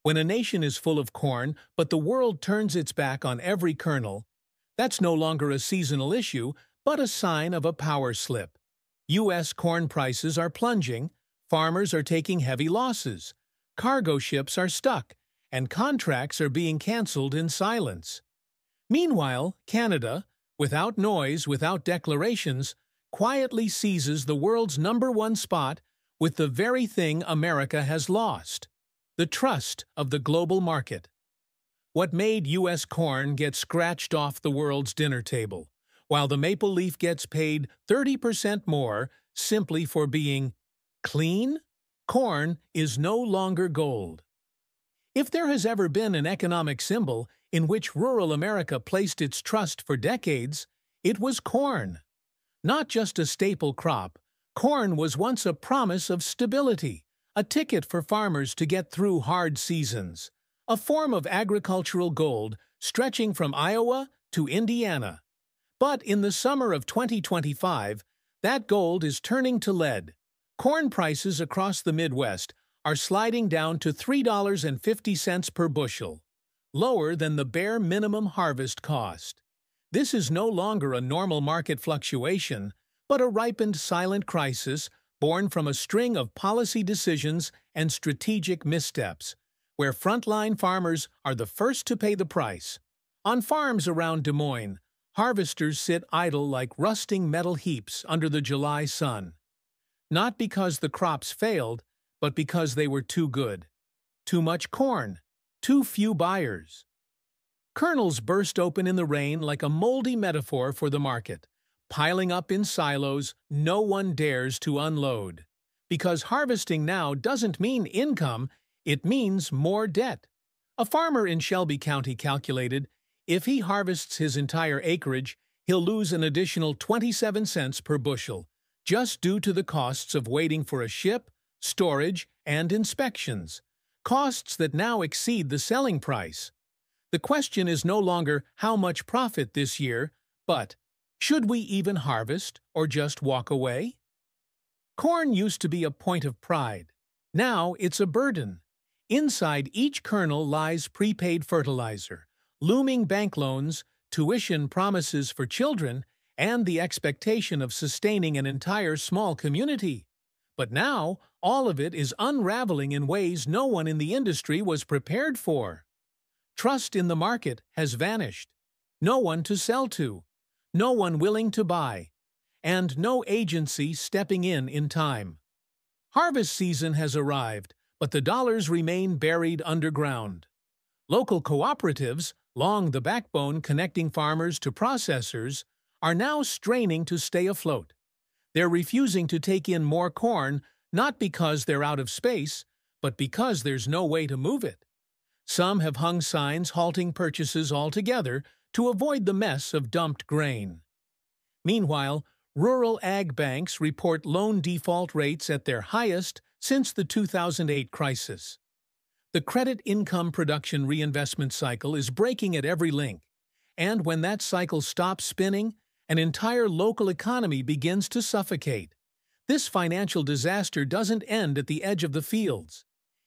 When a nation is full of corn, but the world turns its back on every kernel, that's no longer a seasonal issue, but a sign of a power slip. U.S. corn prices are plunging, farmers are taking heavy losses, cargo ships are stuck, and contracts are being cancelled in silence. Meanwhile, Canada, without noise, without declarations, quietly seizes the world's #1 spot with the very thing America has lost: the trust of the global market. What made U.S. corn get scratched off the world's dinner table, while the maple leaf gets paid 30% more simply for being clean? Corn is no longer gold. If there has ever been an economic symbol in which rural America placed its trust for decades, it was corn. Not just a staple crop, corn was once a promise of stability, a ticket for farmers to get through hard seasons, a form of agricultural gold stretching from Iowa to Indiana. But in the summer of 2025, that gold is turning to lead. Corn prices across the Midwest are sliding down to $3.50 per bushel, lower than the bare minimum harvest cost. This is no longer a normal market fluctuation, but a ripened silent crisis born from a string of policy decisions and strategic missteps, where frontline farmers are the first to pay the price. On farms around Des Moines, harvesters sit idle like rusting metal heaps under the July sun. Not because the crops failed, but because they were too good. Too much corn, too few buyers. Kernels burst open in the rain like a moldy metaphor for the market, piling up in silos no one dares to unload. Because harvesting now doesn't mean income, it means more debt. A farmer in Shelby County calculated, if he harvests his entire acreage, he'll lose an additional 27 cents per bushel, just due to the costs of waiting for a ship, storage, and inspections, costs that now exceed the selling price. The question is no longer how much profit this year, but should we even harvest or just walk away? Corn used to be a point of pride. Now it's a burden. Inside each kernel lies prepaid fertilizer, looming bank loans, tuition promises for children, and the expectation of sustaining an entire small community. But now, all of it is unraveling in ways no one in the industry was prepared for. Trust in the market has vanished. No one to sell to, no one willing to buy, and no agency stepping in time. Harvest season has arrived, but the dollars remain buried underground. Local cooperatives, long the backbone connecting farmers to processors, are now straining to stay afloat. They're refusing to take in more corn, not because they're out of space, but because there's no way to move it. Some have hung signs halting purchases altogether to avoid the mess of dumped grain. Meanwhile, rural ag banks report loan default rates at their highest since the 2008 crisis. The credit income production reinvestment cycle is breaking at every link, and when that cycle stops spinning, an entire local economy begins to suffocate. This financial disaster doesn't end at the edge of the fields.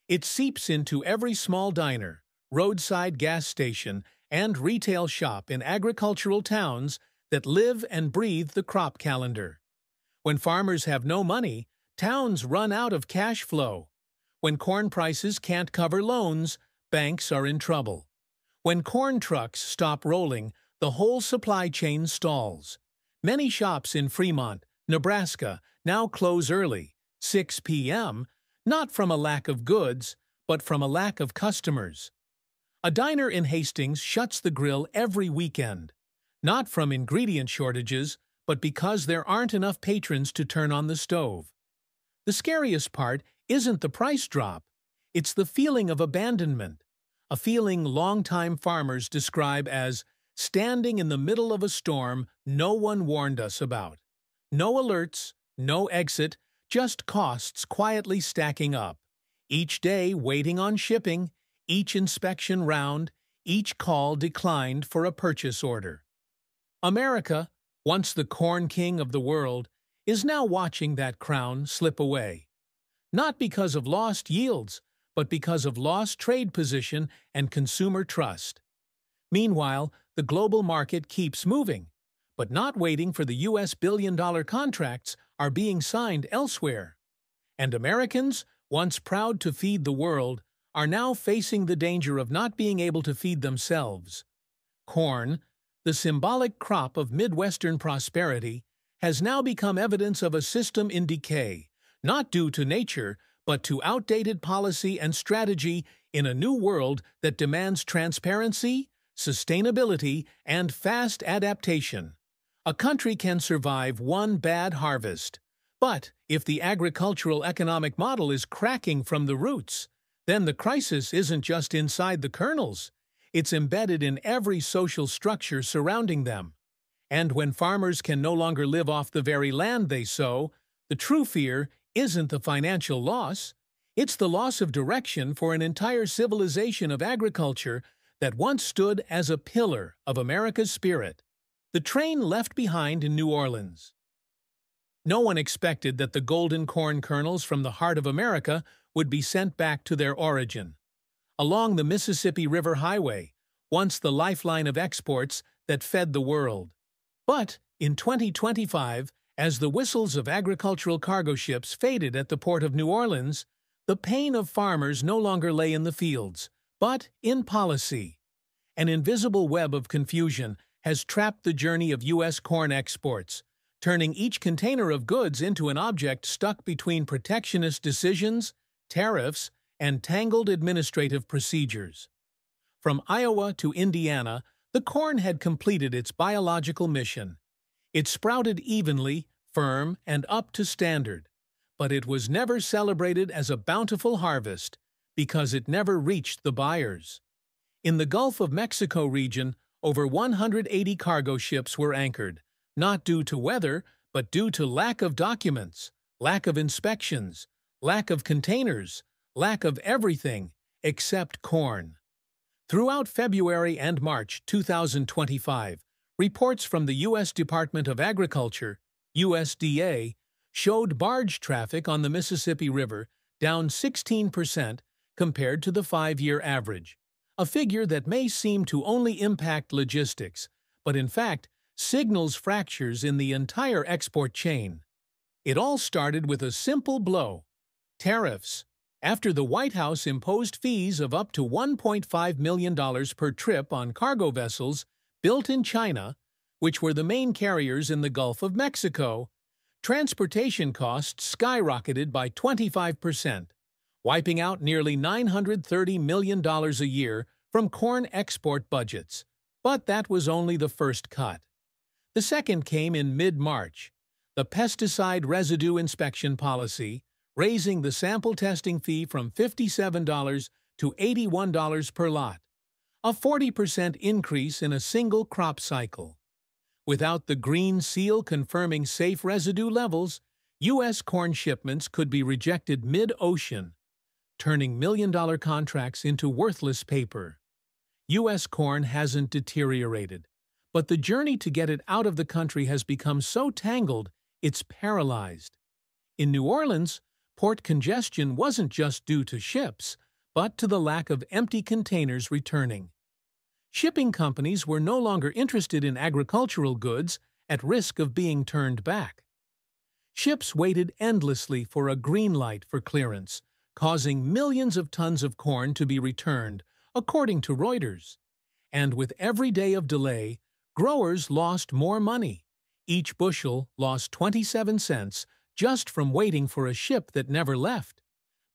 It seeps into every small diner, roadside gas station, and retail shop in agricultural towns that live and breathe the crop calendar. When farmers have no money, towns run out of cash flow. When corn prices can't cover loans, banks are in trouble. When corn trucks stop rolling, the whole supply chain stalls. Many shops in Fremont, Nebraska, now close early, 6 p.m., not from a lack of goods, but from a lack of customers. A diner in Hastings shuts the grill every weekend, not from ingredient shortages, but because there aren't enough patrons to turn on the stove. The scariest part isn't the price drop, it's the feeling of abandonment, a feeling longtime farmers describe as standing in the middle of a storm no one warned us about. No alerts, no exit, just costs quietly stacking up. Each day waiting on shipping, each inspection round, each call declined for a purchase order. America, once the corn king of the world, is now watching that crown slip away. Not because of lost yields, but because of lost trade position and consumer trust. Meanwhile, the global market keeps moving, but not waiting for the U.S. billion-dollar contracts are being signed elsewhere. And Americans, once proud to feed the world, are now facing the danger of not being able to feed themselves. Corn, the symbolic crop of Midwestern prosperity, has now become evidence of a system in decay, not due to nature, but to outdated policy and strategy in a new world that demands transparency, sustainability, and fast adaptation. A country can survive one bad harvest. But if the agricultural economic model is cracking from the roots, then the crisis isn't just inside the kernels. It's embedded in every social structure surrounding them. And when farmers can no longer live off the very land they sow, the true fear isn't the financial loss. It's the loss of direction for an entire civilization of agriculture that once stood as a pillar of America's spirit. The train left behind in New Orleans. No one expected that the golden corn kernels from the heart of America would be sent back to their origin. Along the Mississippi River Highway, once the lifeline of exports that fed the world. But in 2025, as the whistles of agricultural cargo ships faded at the port of New Orleans, the pain of farmers no longer lay in the fields, but in policy. An invisible web of confusion has trapped the journey of U.S. corn exports, turning each container of goods into an object stuck between protectionist decisions, tariffs, and tangled administrative procedures. From Iowa to Indiana, the corn had completed its biological mission. It sprouted evenly, firm, and up to standard. But it was never celebrated as a bountiful harvest because it never reached the buyers. In the Gulf of Mexico region, over 180 cargo ships were anchored, not due to weather, but due to lack of documents, lack of inspections, lack of containers, lack of everything except corn. Throughout February and March 2025, reports from the U.S. Department of Agriculture, USDA, showed barge traffic on the Mississippi River down 16% compared to the 5-year average, a figure that may seem to only impact logistics, but in fact signals fractures in the entire export chain. It all started with a simple blow: tariffs. After the White House imposed fees of up to $1.5 million per trip on cargo vessels built in China, which were the main carriers in the Gulf of Mexico, transportation costs skyrocketed by 25%, wiping out nearly $930 million a year from corn export budgets. But that was only the first cut. The second came in mid-March, the pesticide residue inspection policy, raising the sample testing fee from $57 to $81 per lot, a 40% increase in a single crop cycle. Without the green seal confirming safe residue levels, U.S. corn shipments could be rejected mid-ocean, turning million-dollar contracts into worthless paper. U.S. corn hasn't deteriorated, but the journey to get it out of the country has become so tangled it's paralyzed. In New Orleans, port congestion wasn't just due to ships, but to the lack of empty containers returning. Shipping companies were no longer interested in agricultural goods at risk of being turned back. Ships waited endlessly for a green light for clearance, causing millions of tons of corn to be returned, according to Reuters. And with every day of delay, growers lost more money. Each bushel lost 27 cents just from waiting for a ship that never left.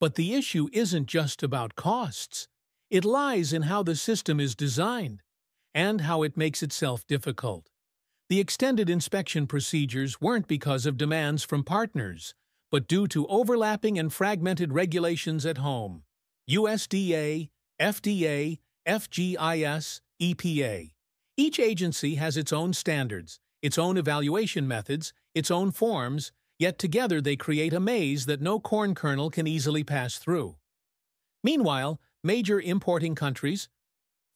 But the issue isn't just about costs. It lies in how the system is designed and how it makes itself difficult. The extended inspection procedures weren't because of demands from partners, but due to overlapping and fragmented regulations at home: USDA, FDA, FGIS, EPA. Each agency has its own standards, its own evaluation methods, its own forms, yet together they create a maze that no corn kernel can easily pass through. Meanwhile, major importing countries,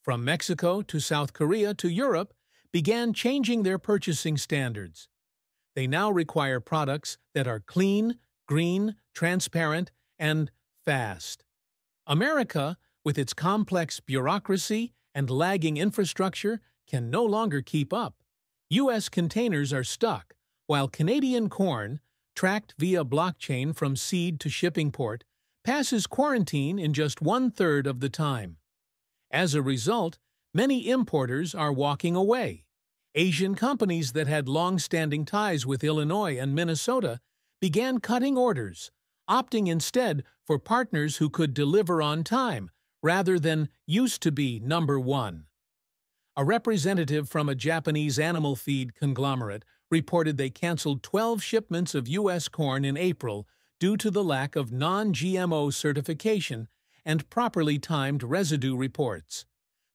from Mexico to South Korea to Europe, began changing their purchasing standards. They now require products that are clean, green, transparent, and fast. America, with its complex bureaucracy and lagging infrastructure, can no longer keep up. U.S. containers are stuck, while Canadian corn, tracked via blockchain from seed to shipping port, passes quarantine in just one-third of the time. As a result, many importers are walking away. Asian companies that had long-standing ties with Illinois and Minnesota began cutting orders, opting instead for partners who could deliver on time, rather than used to be number one. A representative from a Japanese animal feed conglomerate reported they canceled 12 shipments of U.S. corn in April due to the lack of non-GMO certification and properly timed residue reports.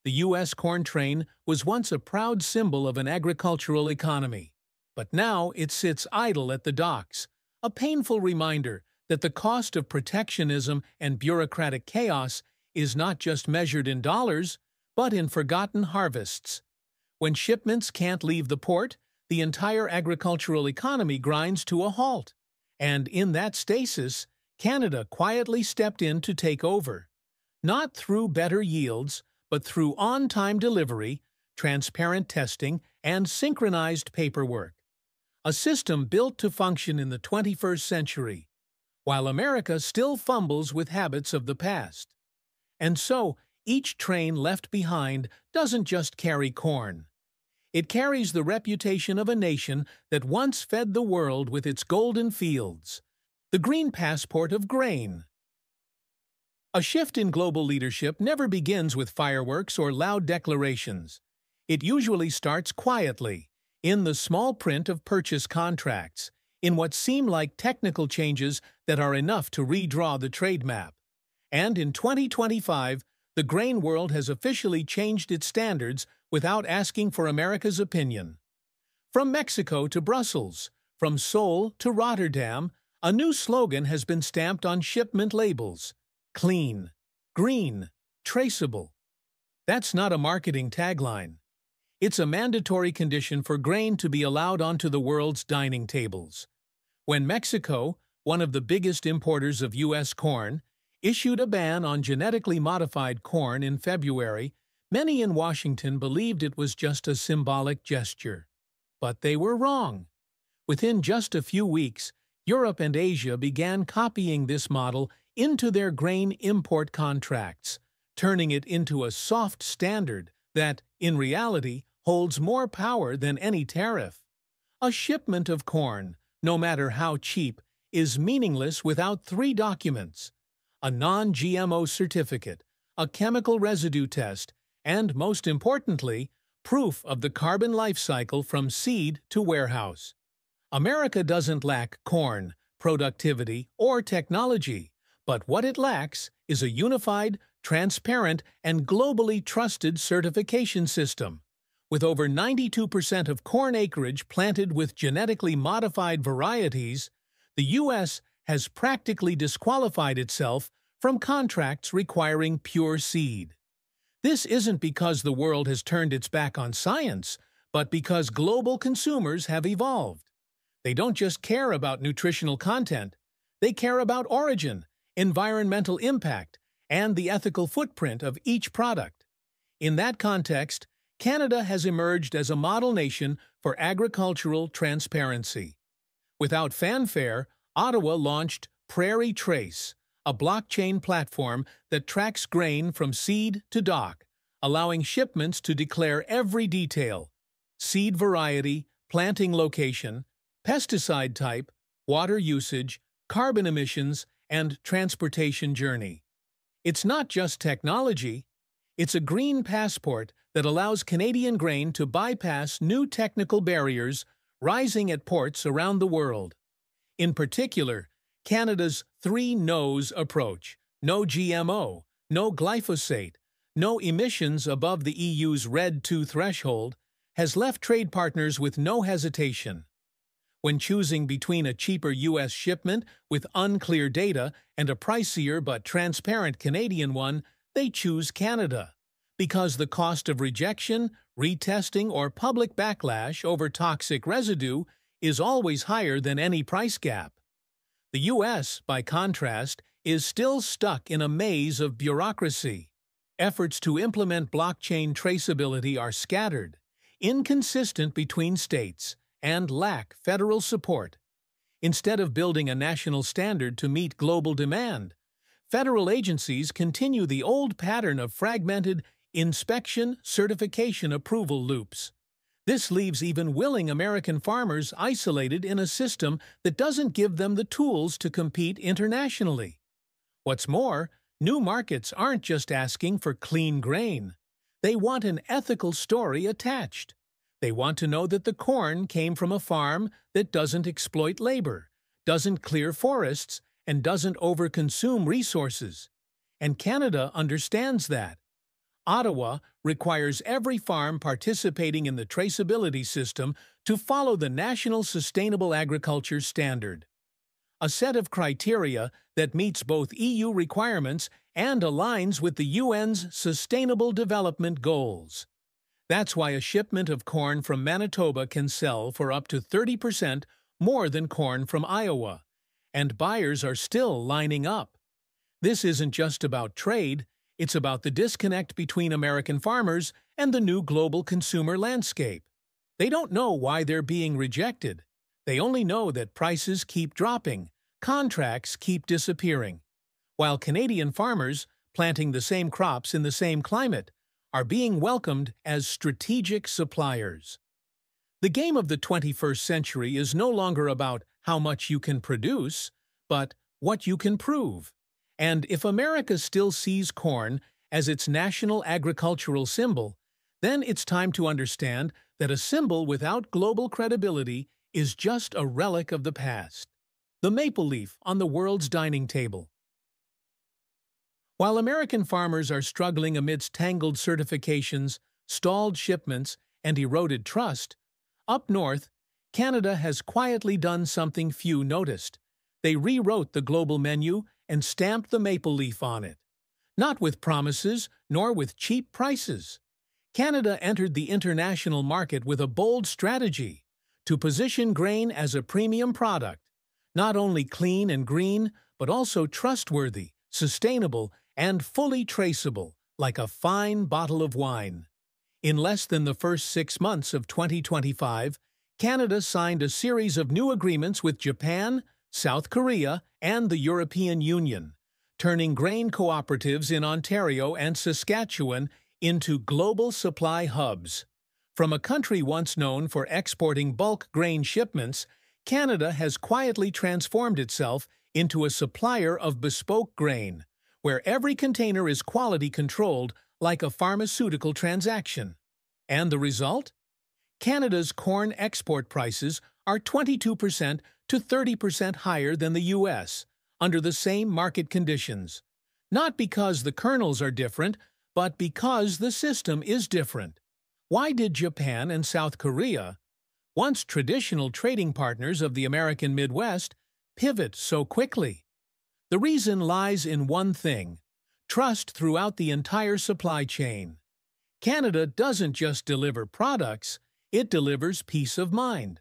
The U.S. corn train was once a proud symbol of an agricultural economy, but now it sits idle at the docks, a painful reminder that the cost of protectionism and bureaucratic chaos is not just measured in dollars, but in forgotten harvests. When shipments can't leave the port, the entire agricultural economy grinds to a halt. And in that stasis, Canada quietly stepped in to take over. Not through better yields, but through on-time delivery, transparent testing, and synchronized paperwork. A system built to function in the 21st century, while America still fumbles with habits of the past. And so, each train left behind doesn't just carry corn. It carries the reputation of a nation that once fed the world with its golden fields, the green passport of grain. A shift in global leadership never begins with fireworks or loud declarations. It usually starts quietly, in the small print of purchase contracts, in what seem like technical changes that are enough to redraw the trade map. And in 2025, the grain world has officially changed its standards without asking for America's opinion. From Mexico to Brussels, from Seoul to Rotterdam, a new slogan has been stamped on shipment labels: clean, green, traceable. That's not a marketing tagline. It's a mandatory condition for grain to be allowed onto the world's dining tables. When Mexico, one of the biggest importers of U.S. corn, issued a ban on genetically modified corn in February, many in Washington believed it was just a symbolic gesture. But they were wrong. Within just a few weeks, Europe and Asia began copying this model into their grain import contracts, turning it into a soft standard that, in reality, holds more power than any tariff. A shipment of corn, no matter how cheap, is meaningless without three documents: a non-GMO certificate, a chemical residue test, and, most importantly, proof of the carbon life cycle from seed to warehouse. America doesn't lack corn, productivity, or technology, but what it lacks is a unified, transparent, and globally trusted certification system. With over 92% of corn acreage planted with genetically modified varieties, the U.S. has practically disqualified itself from contracts requiring pure seed. This isn't because the world has turned its back on science, but because global consumers have evolved. They don't just care about nutritional content, they care about origin, environmental impact, and the ethical footprint of each product. In that context, Canada has emerged as a model nation for agricultural transparency. Without fanfare, Ottawa launched Prairie Trace, a blockchain platform that tracks grain from seed to dock, allowing shipments to declare every detail: seed variety, planting location, pesticide type, water usage, carbon emissions, and transportation journey. It's not just technology, it's a green passport that allows Canadian grain to bypass new technical barriers rising at ports around the world. In particular, Canada's 3 no's approach: no GMO, no glyphosate, no emissions above the EU's RED II threshold, has left trade partners with no hesitation. When choosing between a cheaper U.S. shipment with unclear data and a pricier but transparent Canadian one, they choose Canada, because the cost of rejection, retesting, or public backlash over toxic residue is always higher than any price gap. The U.S., by contrast, is still stuck in a maze of bureaucracy. Efforts to implement blockchain traceability are scattered, inconsistent between states, and lack federal support. Instead of building a national standard to meet global demand, federal agencies continue the old pattern of fragmented inspection, certification, approval loops. This leaves even willing American farmers isolated in a system that doesn't give them the tools to compete internationally. What's more, new markets aren't just asking for clean grain. They want an ethical story attached. They want to know that the corn came from a farm that doesn't exploit labor, doesn't clear forests, and doesn't overconsume resources. And Canada understands that. Ottawa requires every farm participating in the traceability system to follow the National Sustainable Agriculture Standard, a set of criteria that meets both EU requirements and aligns with the UN's Sustainable Development Goals. That's why a shipment of corn from Manitoba can sell for up to 30% more than corn from Iowa, and buyers are still lining up. This isn't just about trade, it's about the disconnect between American farmers and the new global consumer landscape. They don't know why they're being rejected. They only know that prices keep dropping, contracts keep disappearing, while Canadian farmers, planting the same crops in the same climate, are being welcomed as strategic suppliers. The game of the 21st century is no longer about how much you can produce, but what you can prove. And if America still sees corn as its national agricultural symbol, then it's time to understand that a symbol without global credibility is just a relic of the past. The maple leaf on the world's dining table. While American farmers are struggling amidst tangled certifications, stalled shipments, and eroded trust, up north, Canada has quietly done something few noticed. They rewrote the global menu and stamped the maple leaf on it. Not with promises, nor with cheap prices. Canada entered the international market with a bold strategy to position grain as a premium product, not only clean and green, but also trustworthy, sustainable, and fully traceable, like a fine bottle of wine. In less than the first 6 months of 2025, Canada signed a series of new agreements with Japan, South Korea, and the European Union, turning grain cooperatives in Ontario and Saskatchewan into global supply hubs. From a country once known for exporting bulk grain shipments, Canada has quietly transformed itself into a supplier of bespoke grain, where every container is quality controlled like a pharmaceutical transaction. And the result? Canada's corn export prices are 22% to 30% higher than the U.S., under the same market conditions. Not because the kernels are different, but because the system is different. Why did Japan and South Korea, once traditional trading partners of the American Midwest, pivot so quickly? The reason lies in one thing: trust throughout the entire supply chain. Canada doesn't just deliver products, it delivers peace of mind.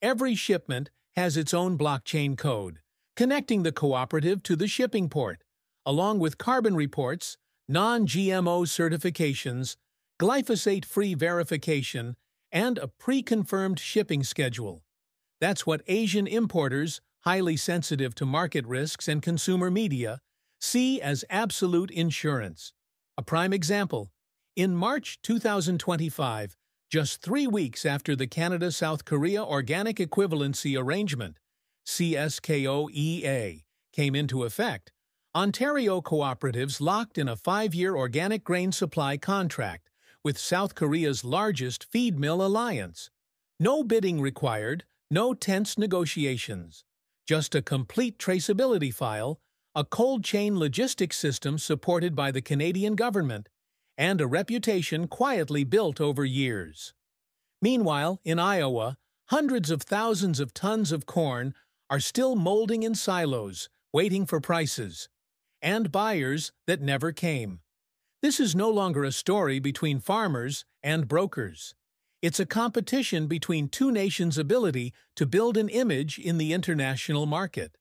Every shipment has its own blockchain code, connecting the cooperative to the shipping port, along with carbon reports, non-GMO certifications, glyphosate-free verification, and a pre-confirmed shipping schedule. That's what Asian importers, highly sensitive to market risks and consumer media, see as absolute insurance. A prime example: in March 2025, just 3 weeks after the Canada-South Korea Organic Equivalency Arrangement, CSKOEA, came into effect, Ontario cooperatives locked in a 5-year organic grain supply contract with South Korea's largest feed mill alliance. No bidding required, no tense negotiations. Just a complete traceability file, a cold chain logistics system supported by the Canadian government, and a reputation quietly built over years. Meanwhile, in Iowa, hundreds of thousands of tons of corn are still molding in silos, waiting for prices, and buyers that never came. This is no longer a story between farmers and brokers. It's a competition between two nations' ability to build an image in the international market.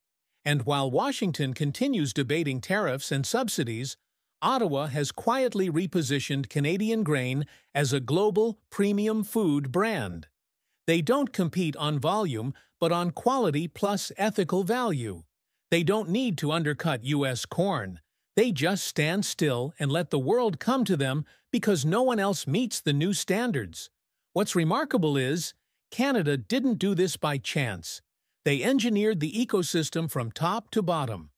And while Washington continues debating tariffs and subsidies, Ottawa has quietly repositioned Canadian grain as a global premium food brand. They don't compete on volume, but on quality plus ethical value. They don't need to undercut U.S. corn. They just stand still and let the world come to them because no one else meets the new standards. What's remarkable is, Canada didn't do this by chance. They engineered the ecosystem from top to bottom.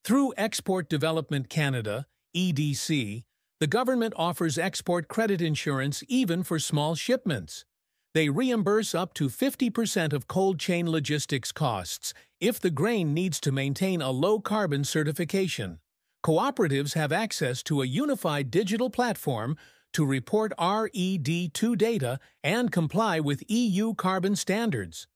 Through Export Development Canada, EDC, the government offers export credit insurance even for small shipments. They reimburse up to 50% of cold chain logistics costs if the grain needs to maintain a low-carbon certification. Cooperatives have access to a unified digital platform to report RED2 data and comply with EU carbon standards.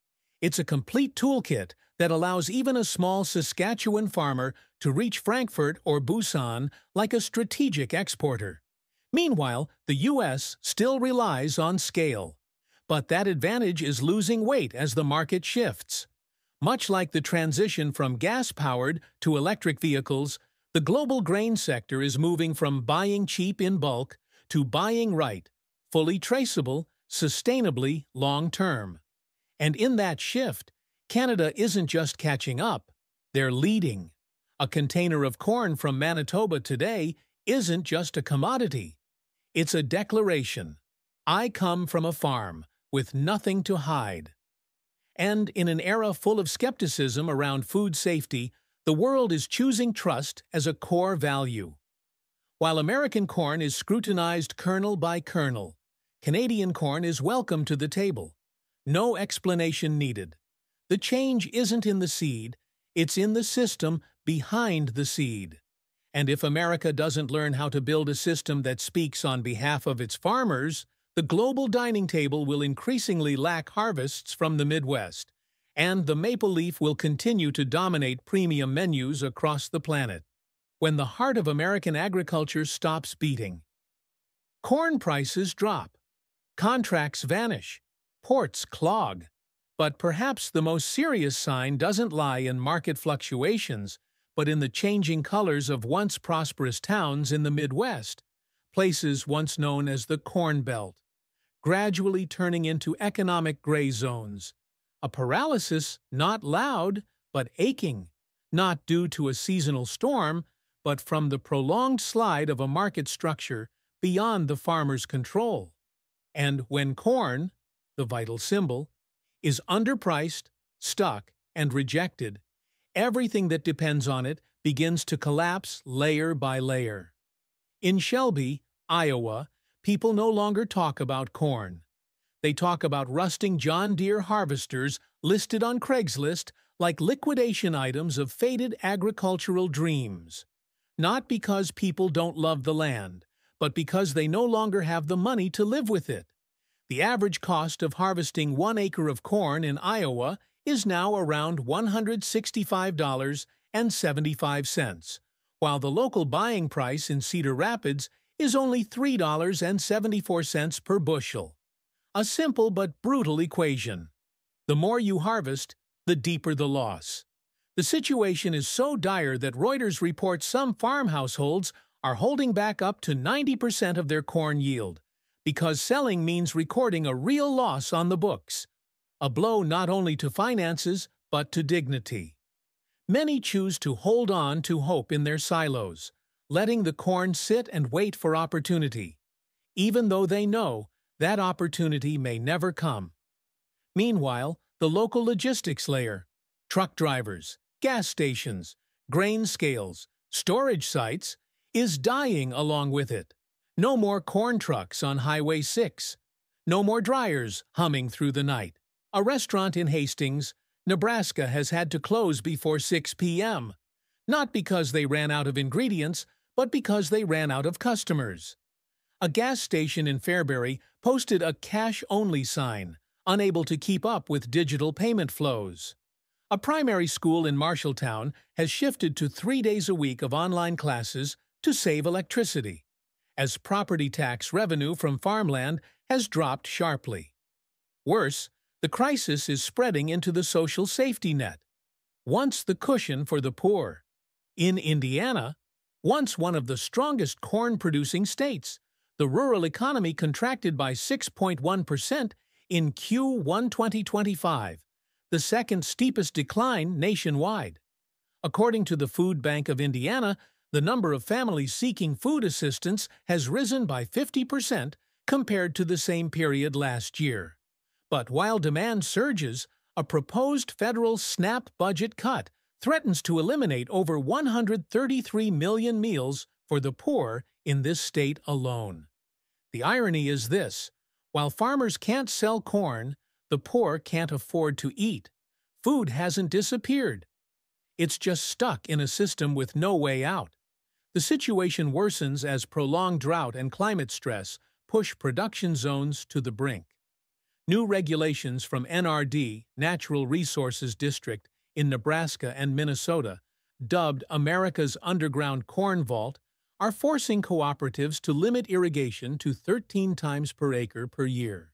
It's a complete toolkit that allows even a small Saskatchewan farmer to reach Frankfurt or Busan like a strategic exporter. Meanwhile, the U.S. still relies on scale. But that advantage is losing weight as the market shifts. Much like the transition from gas-powered to electric vehicles, the global grain sector is moving from buying cheap in bulk to buying right, fully traceable, sustainably long-term. And in that shift, Canada isn't just catching up, they're leading. A container of corn from Manitoba today isn't just a commodity. It's a declaration. I come from a farm with nothing to hide. And in an era full of skepticism around food safety, the world is choosing trust as a core value. While American corn is scrutinized kernel by kernel, Canadian corn is welcome to the table. No explanation needed. The change isn't in the seed, it's in the system behind the seed. And if America doesn't learn how to build a system that speaks on behalf of its farmers, the global dining table will increasingly lack harvests from the Midwest, and the maple leaf will continue to dominate premium menus across the planet. When the heart of American agriculture stops beating, corn prices drop, contracts vanish, ports clog. But perhaps the most serious sign doesn't lie in market fluctuations, but in the changing colors of once prosperous towns in the Midwest, places once known as the Corn Belt, gradually turning into economic gray zones. A paralysis not loud, but aching, not due to a seasonal storm, but from the prolonged slide of a market structure beyond the farmer's control. And when corn, the vital symbol, is underpriced, stuck, and rejected, everything that depends on it begins to collapse layer by layer. In Shelby, Iowa, people no longer talk about corn. They talk about rusting John Deere harvesters listed on Craigslist like liquidation items of faded agricultural dreams. Not because people don't love the land, but because they no longer have the money to live with it. The average cost of harvesting 1 acre of corn in Iowa is now around $165.75, while the local buying price in Cedar Rapids is only $3.74 per bushel. A simple but brutal equation. The more you harvest, the deeper the loss. The situation is so dire that Reuters reports some farm households are holding back up to 90% of their corn yield, because selling means recording a real loss on the books, a blow not only to finances but to dignity. Many choose to hold on to hope in their silos, letting the corn sit and wait for opportunity, even though they know that opportunity may never come. Meanwhile, the local logistics layer, truck drivers, gas stations, grain scales, storage sites, is dying along with it. No more corn trucks on Highway 6. No more dryers humming through the night. A restaurant in Hastings, Nebraska has had to close before 6 p.m., not because they ran out of ingredients, but because they ran out of customers. A gas station in Fairbury posted a cash-only sign, unable to keep up with digital payment flows. A primary school in Marshalltown has shifted to 3 days a week of online classes to save electricity, as property tax revenue from farmland has dropped sharply. Worse, the crisis is spreading into the social safety net. once the cushion for the poor. In Indiana, once one of the strongest corn-producing states, the rural economy contracted by 6.1% in Q1 2025, the second steepest decline nationwide. According to the Food Bank of Indiana, the number of families seeking food assistance has risen by 50% compared to the same period last year. But while demand surges, a proposed federal SNAP budget cut threatens to eliminate over 133 million meals for the poor in this state alone. The irony is this: while farmers can't sell corn, the poor can't afford to eat. Food hasn't disappeared. It's just stuck in a system with no way out. The situation worsens as prolonged drought and climate stress push production zones to the brink. New regulations from NRD, Natural Resources District, in Nebraska and Minnesota, dubbed America's Underground Corn Vault, are forcing cooperatives to limit irrigation to 13 times per acre per year.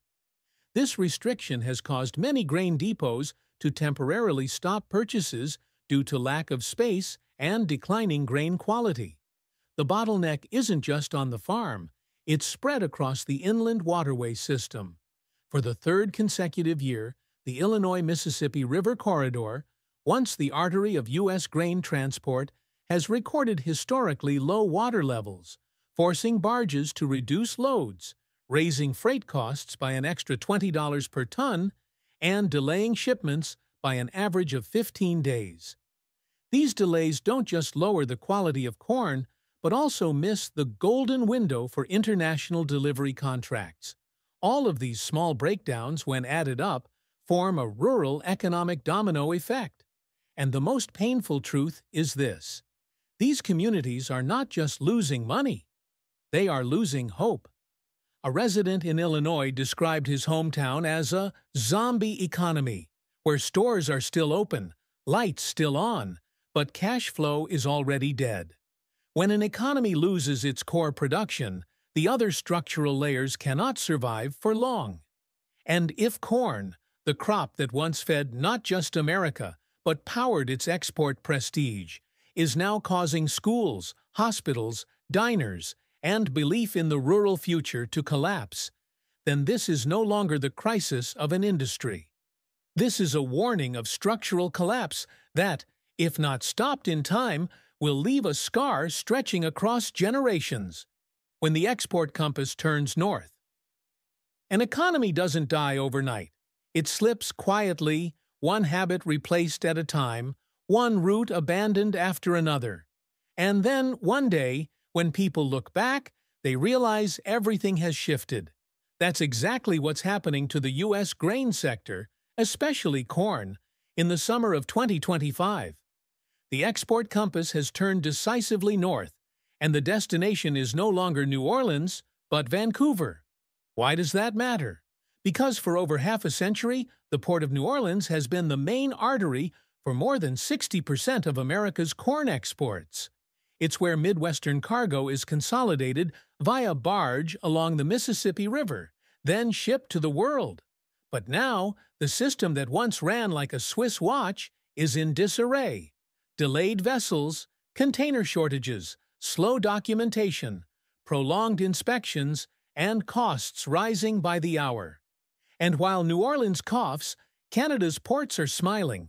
This restriction has caused many grain depots to temporarily stop purchases due to lack of space and declining grain quality. The bottleneck isn't just on the farm, it's spread across the inland waterway system. For the third consecutive year, the Illinois-Mississippi River Corridor, once the artery of U.S. grain transport, has recorded historically low water levels, forcing barges to reduce loads, raising freight costs by an extra $20 per ton, and delaying shipments by an average of 15 days. These delays don't just lower the quality of corn, but also miss the golden window for international delivery contracts. All of these small breakdowns, when added up, form a rural economic domino effect. And the most painful truth is this: these communities are not just losing money, they are losing hope. A resident in Illinois described his hometown as a zombie economy, where stores are still open, lights still on, but cash flow is already dead. When an economy loses its core production, the other structural layers cannot survive for long. And if corn, the crop that once fed not just America, but powered its export prestige, is now causing schools, hospitals, diners, and belief in the rural future to collapse, then this is no longer the crisis of an industry. This is a warning of structural collapse that, if not stopped in time, will leave a scar stretching across generations. When the export compass turns north. An economy doesn't die overnight. It slips quietly, one habit replaced at a time, one route abandoned after another. And then, one day, when people look back, they realize everything has shifted. That's exactly what's happening to the U.S. grain sector, especially corn, in the summer of 2025. The export compass has turned decisively north, and the destination is no longer New Orleans, but Vancouver. Why does that matter? Because for over half a century, the Port of New Orleans has been the main artery for more than 60% of America's corn exports. It's where Midwestern cargo is consolidated via barge along the Mississippi River, then shipped to the world. But now, the system that once ran like a Swiss watch is in disarray. Delayed vessels, container shortages, slow documentation, prolonged inspections, and costs rising by the hour. And while New Orleans coughs, Canada's ports are smiling.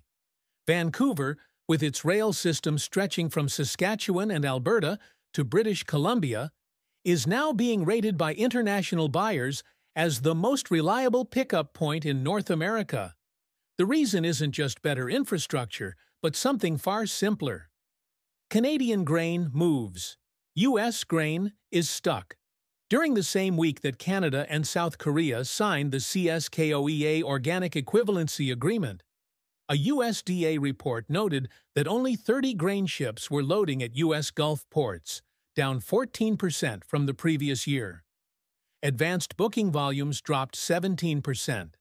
Vancouver, with its rail system stretching from Saskatchewan and Alberta to British Columbia, is now being rated by international buyers as the most reliable pickup point in North America. The reason isn't just better infrastructure, but something far simpler. Canadian grain moves. U.S. grain is stuck. During the same week that Canada and South Korea signed the CSKOEA Organic Equivalency Agreement, a USDA report noted that only 30 grain ships were loading at U.S. Gulf ports, down 14% from the previous year. Advanced booking volumes dropped 17%.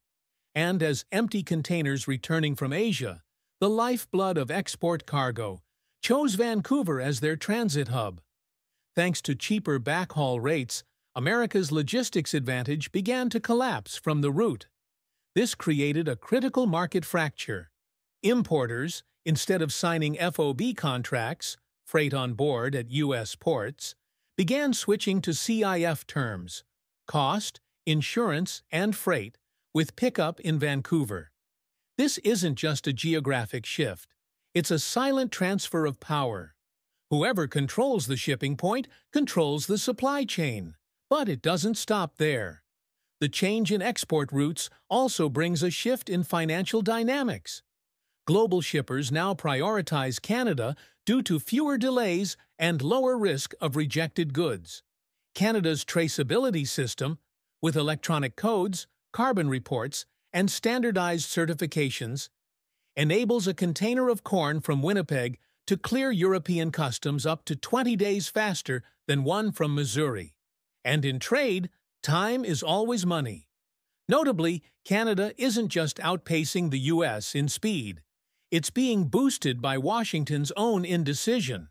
And as empty containers returning from Asia, the lifeblood of export cargo, chose Vancouver as their transit hub. Thanks to cheaper backhaul rates, America's logistics advantage began to collapse from the root. This created a critical market fracture. Importers, instead of signing FOB contracts, freight on board at U.S. ports, began switching to CIF terms, cost, insurance, and freight, with pickup in Vancouver. This isn't just a geographic shift. It's a silent transfer of power. Whoever controls the shipping point controls the supply chain. But it doesn't stop there. The change in export routes also brings a shift in financial dynamics. Global shippers now prioritize Canada due to fewer delays and lower risk of rejected goods. Canada's traceability system, with electronic codes, carbon reports, and standardized certifications, enables a container of corn from Winnipeg to clear European customs up to 20 days faster than one from Missouri. And in trade, time is always money. Notably, Canada isn't just outpacing the U.S. in speed. It's being boosted by Washington's own indecision.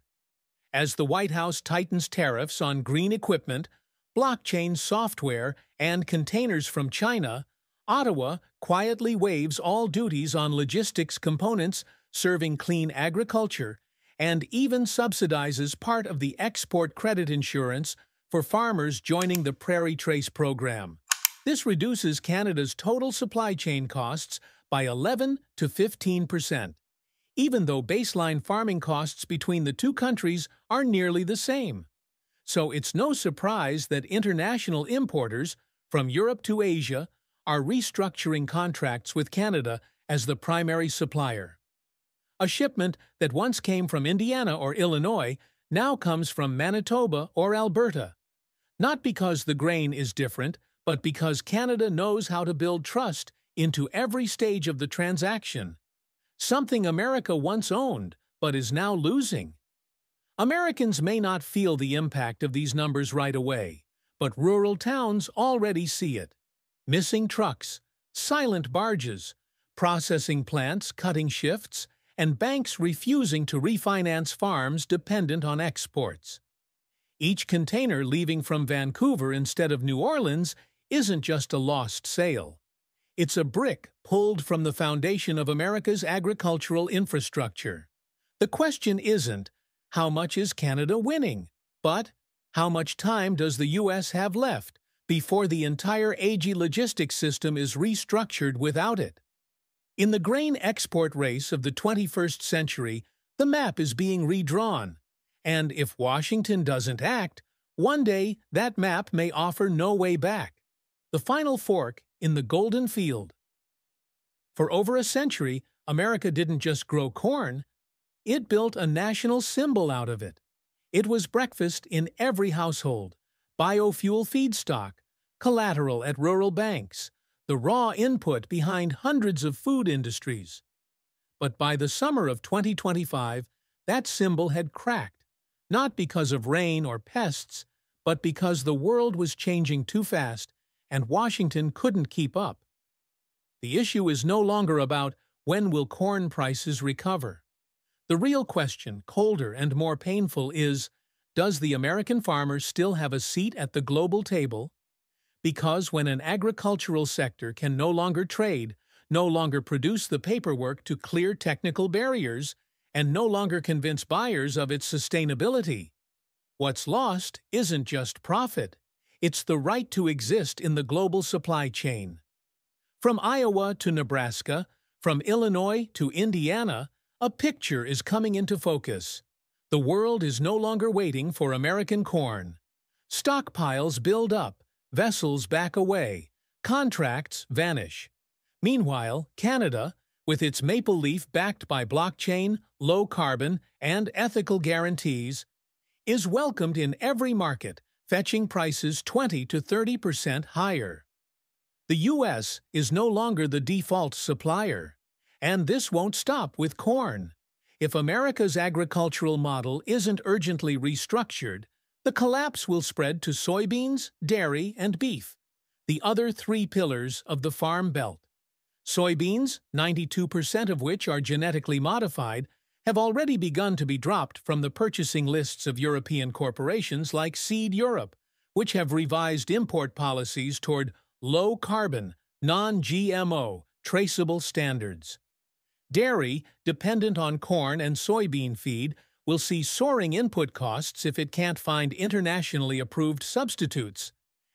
As the White House tightens tariffs on green equipment, blockchain software, and containers from China, Ottawa quietly waives all duties on logistics components serving clean agriculture and even subsidizes part of the export credit insurance for farmers joining the Prairie Trace program. This reduces Canada's total supply chain costs by 11 to 15%, even though baseline farming costs between the two countries are nearly the same. So it's no surprise that international importers, from Europe to Asia, are restructuring contracts with Canada as the primary supplier. A shipment that once came from Indiana or Illinois now comes from Manitoba or Alberta. Not because the grain is different, but because Canada knows how to build trust into every stage of the transaction. Something America once owned, but is now losing. Americans may not feel the impact of these numbers right away, but rural towns already see it. Missing trucks, silent barges, processing plants cutting shifts, and banks refusing to refinance farms dependent on exports. Each container leaving from Vancouver instead of New Orleans isn't just a lost sale. It's a brick pulled from the foundation of America's agricultural infrastructure. The question isn't, how much is Canada winning? But, how much time does the U.S. have left before the entire AG logistics system is restructured without it? In the grain export race of the 21st century, the map is being redrawn. And if Washington doesn't act, one day that map may offer no way back. The final fork in the golden field. For over a century, America didn't just grow corn, it built a national symbol out of it. It was breakfast in every household, biofuel feedstock, collateral at rural banks, the raw input behind hundreds of food industries. But by the summer of 2025, that symbol had cracked, not because of rain or pests, but because the world was changing too fast and Washington couldn't keep up. The issue is no longer about when will corn prices recover. The real question, colder and more painful, is, does the American farmer still have a seat at the global table? Because when an agricultural sector can no longer trade, no longer produce the paperwork to clear technical barriers, and no longer convince buyers of its sustainability, what's lost isn't just profit. It's the right to exist in the global supply chain. From Iowa to Nebraska, from Illinois to Indiana, a picture is coming into focus. The world is no longer waiting for American corn. Stockpiles build up, vessels back away, contracts vanish. Meanwhile, Canada, with its maple leaf backed by blockchain, low carbon, and ethical guarantees, is welcomed in every market, fetching prices 20 to 30% higher. The U.S. is no longer the default supplier, and this won't stop with corn. If America's agricultural model isn't urgently restructured, the collapse will spread to soybeans, dairy, and beef, the other three pillars of the Farm Belt. Soybeans, 92% of which are genetically modified, have already begun to be dropped from the purchasing lists of European corporations like Seed Europe, which have revised import policies toward low-carbon, non-GMO, traceable standards. Dairy, dependent on corn and soybean feed, will see soaring input costs if it can't find internationally approved substitutes.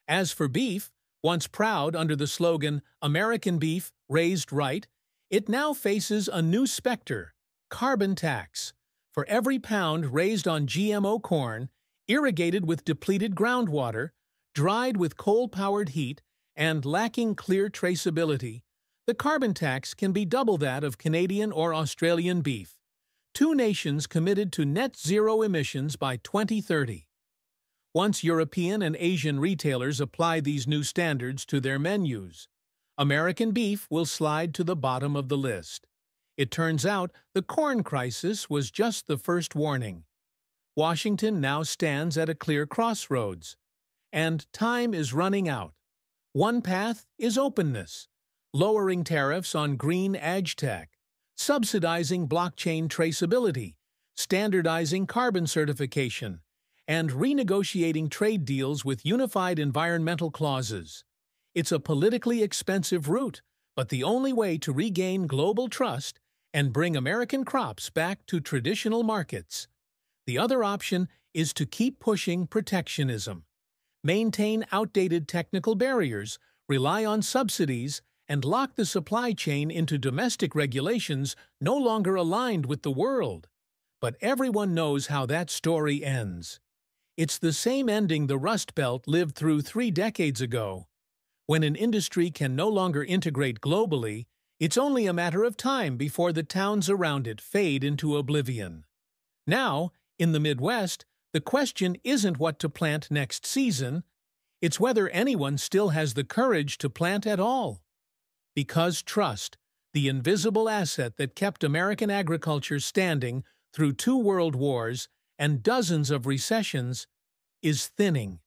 As for beef, once proud under the slogan "American beef, raised right," it now faces a new specter: carbon tax. For every pound raised on GMO corn, irrigated with depleted groundwater, dried with coal-powered heat, and lacking clear traceability, the carbon tax can be double that of Canadian or Australian beef. Two nations committed to net zero emissions by 2030. Once European and Asian retailers apply these new standards to their menus, American beef will slide to the bottom of the list. It turns out the corn crisis was just the first warning. Washington now stands at a clear crossroads, and time is running out. One path is openness, lowering tariffs on green ag tech, subsidizing blockchain traceability, standardizing carbon certification, and renegotiating trade deals with unified environmental clauses. It's a politically expensive route, but the only way to regain global trust and bring American crops back to traditional markets. The other option is to keep pushing protectionism, maintain outdated technical barriers, rely on subsidies, and lock the supply chain into domestic regulations no longer aligned with the world. But everyone knows how that story ends. It's the same ending the Rust Belt lived through 3 decades ago. When an industry can no longer integrate globally, it's only a matter of time before the towns around it fade into oblivion. Now, in the Midwest, the question isn't what to plant next season, it's whether anyone still has the courage to plant at all. Because trust, the invisible asset that kept American agriculture standing through 2 world wars and dozens of recessions, is thinning.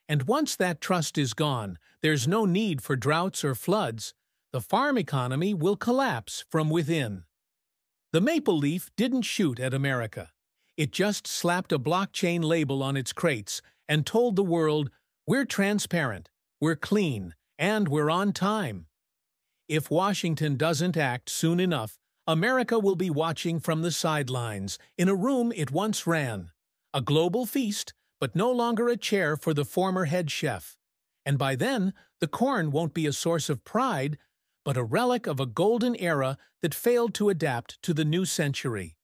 And once that trust is gone, there's no need for droughts or floods. The farm economy will collapse from within. The maple leaf didn't shoot at America. It just slapped a blockchain label on its crates and told the world, "We're transparent, we're clean, and we're on time." If Washington doesn't act soon enough, America will be watching from the sidelines, in a room it once ran. A global feast, but no longer a chair for the former head chef. And by then, the corn won't be a source of pride, but a relic of a golden era that failed to adapt to the new century.